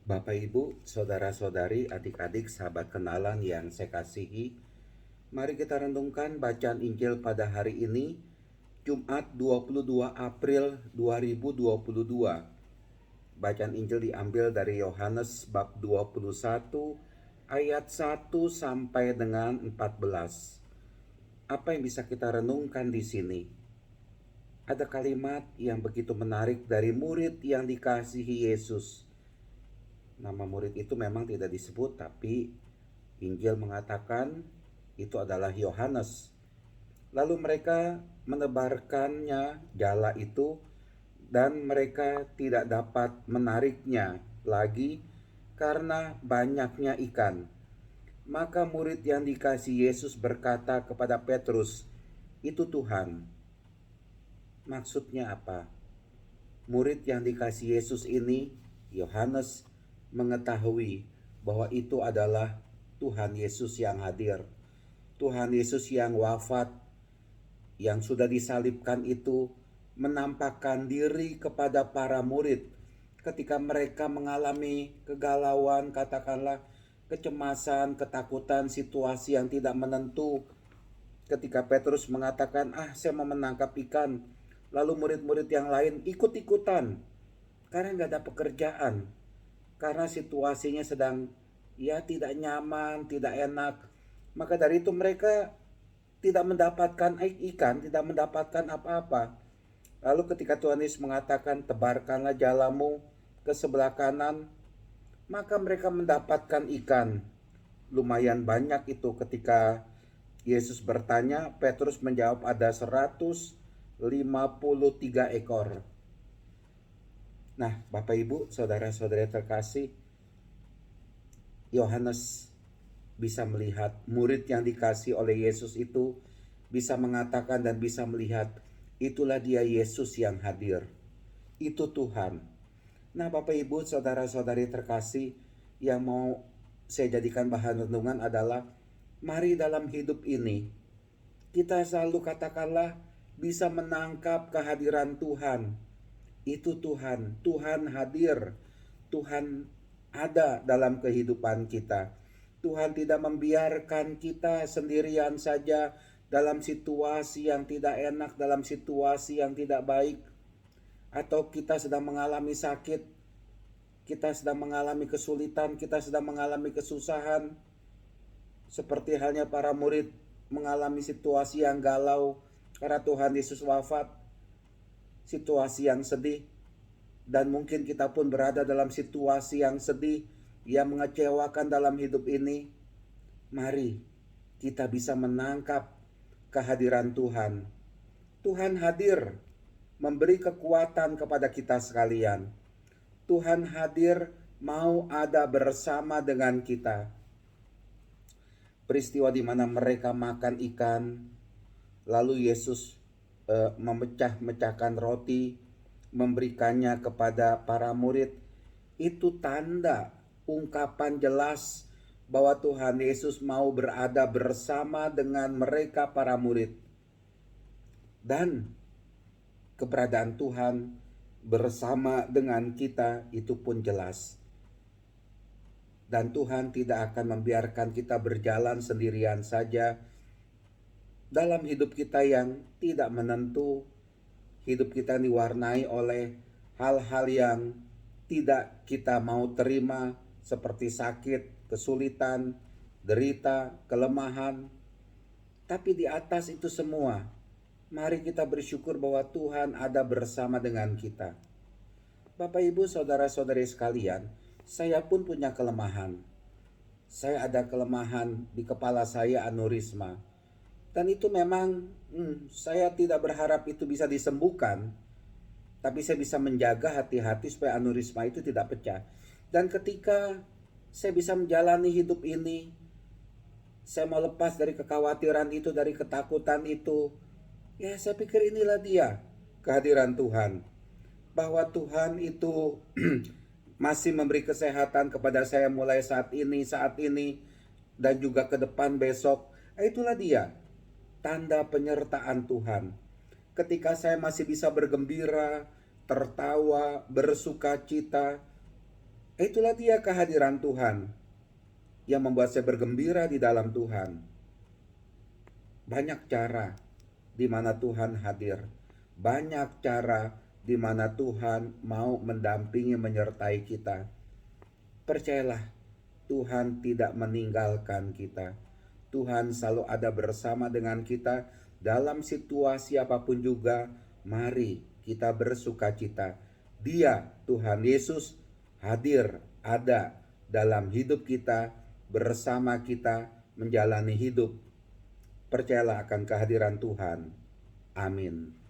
Bapak, Ibu, saudara-saudari, adik-adik, sahabat kenalan yang saya kasihi, mari kita renungkan bacaan Injil pada hari ini, Jumat 22 April 2022. Bacaan Injil diambil dari Yohanes bab 21 ayat 1 sampai dengan 14. Apa yang bisa kita renungkan di sini? Ada kalimat yang begitu menarik dari murid yang dikasihi Yesus. Nama murid itu memang tidak disebut, tapi Injil mengatakan itu adalah Yohanes. Lalu mereka menebarkannya jala itu dan mereka tidak dapat menariknya lagi karena banyaknya ikan. Maka murid yang dikasih Yesus berkata kepada Petrus, "Itu Tuhan." Maksudnya apa? Murid yang dikasih Yesus ini, Yohanes, mengetahui bahwa itu adalah Tuhan Yesus yang hadir. Tuhan Yesus yang wafat, yang sudah disalibkan itu, menampakkan diri kepada para murid ketika mereka mengalami kegalauan, katakanlah kecemasan, ketakutan, situasi yang tidak menentu. Ketika Petrus mengatakan, saya mau menangkap ikan, lalu murid-murid yang lain ikut-ikutan karena gak ada pekerjaan, karena situasinya sedang tidak nyaman, tidak enak. Maka dari itu mereka tidak mendapatkan ikan, tidak mendapatkan apa-apa. Lalu ketika Tuhan Yesus mengatakan, "Tebarkanlah jalamu ke sebelah kanan," maka mereka mendapatkan ikan. Lumayan banyak itu. Ketika Yesus bertanya, Petrus menjawab ada 153 ekor. Nah, Bapak Ibu, saudara-saudari terkasih, Yohanes bisa melihat, murid yang dikasih oleh Yesus itu bisa mengatakan dan bisa melihat, itulah dia Yesus yang hadir. Itu Tuhan. Nah, Bapak Ibu, saudara-saudari terkasih, yang mau saya jadikan bahan renungan adalah, mari dalam hidup ini kita selalu katakanlah bisa menangkap kehadiran Tuhan. Itu Tuhan, Tuhan hadir, Tuhan ada dalam kehidupan kita. Tuhan tidak membiarkan kita sendirian saja dalam situasi yang tidak enak, dalam situasi yang tidak baik, atau kita sedang mengalami sakit, kita sedang mengalami kesulitan, kita sedang mengalami kesusahan, seperti halnya para murid mengalami situasi yang galau karena Tuhan Yesus wafat, situasi yang sedih. Dan mungkin kita pun berada dalam situasi yang sedih, yang mengecewakan dalam hidup ini. Mari kita bisa menangkap kehadiran Tuhan. Tuhan hadir memberi kekuatan kepada kita sekalian. Tuhan hadir mau ada bersama dengan kita. Peristiwa di mana mereka makan ikan, lalu Yesus memecah-mecahkan roti, memberikannya kepada para murid, itu tanda, ungkapan jelas bahwa Tuhan Yesus mau berada bersama dengan mereka para murid. Dan keberadaan Tuhan bersama dengan kita itu pun jelas. Dan Tuhan tidak akan membiarkan kita berjalan sendirian saja dalam hidup kita yang tidak menentu. Hidup kita diwarnai oleh hal-hal yang tidak kita mau terima, seperti sakit, kesulitan, derita, kelemahan. Tapi di atas itu semua, mari kita bersyukur bahwa Tuhan ada bersama dengan kita. Bapak, Ibu, saudara-saudari sekalian, saya pun punya kelemahan. Saya ada kelemahan di kepala saya, aneurisma. Dan itu memang saya tidak berharap itu bisa disembuhkan, tapi saya bisa menjaga hati-hati supaya aneurisma itu tidak pecah. Dan ketika saya bisa menjalani hidup ini, saya mau lepas dari kekhawatiran itu, dari ketakutan itu. Saya pikir inilah dia kehadiran Tuhan. Bahwa Tuhan itu masih memberi kesehatan kepada saya mulai saat ini, dan juga ke depan besok. Itulah dia tanda penyertaan Tuhan. Ketika saya masih bisa bergembira, tertawa, bersuka cita, Itulah dia kehadiran Tuhan yang membuat saya bergembira di dalam Tuhan. Banyak cara di mana Tuhan hadir. Banyak cara di mana Tuhan mau mendampingi, menyertai kita. Percayalah, Tuhan tidak meninggalkan kita. Tuhan selalu ada bersama dengan kita dalam situasi apapun juga. Mari kita bersukacita. Dia, Tuhan Yesus, hadir, ada dalam hidup kita, bersama kita menjalani hidup. Percayalah akan kehadiran Tuhan. Amin.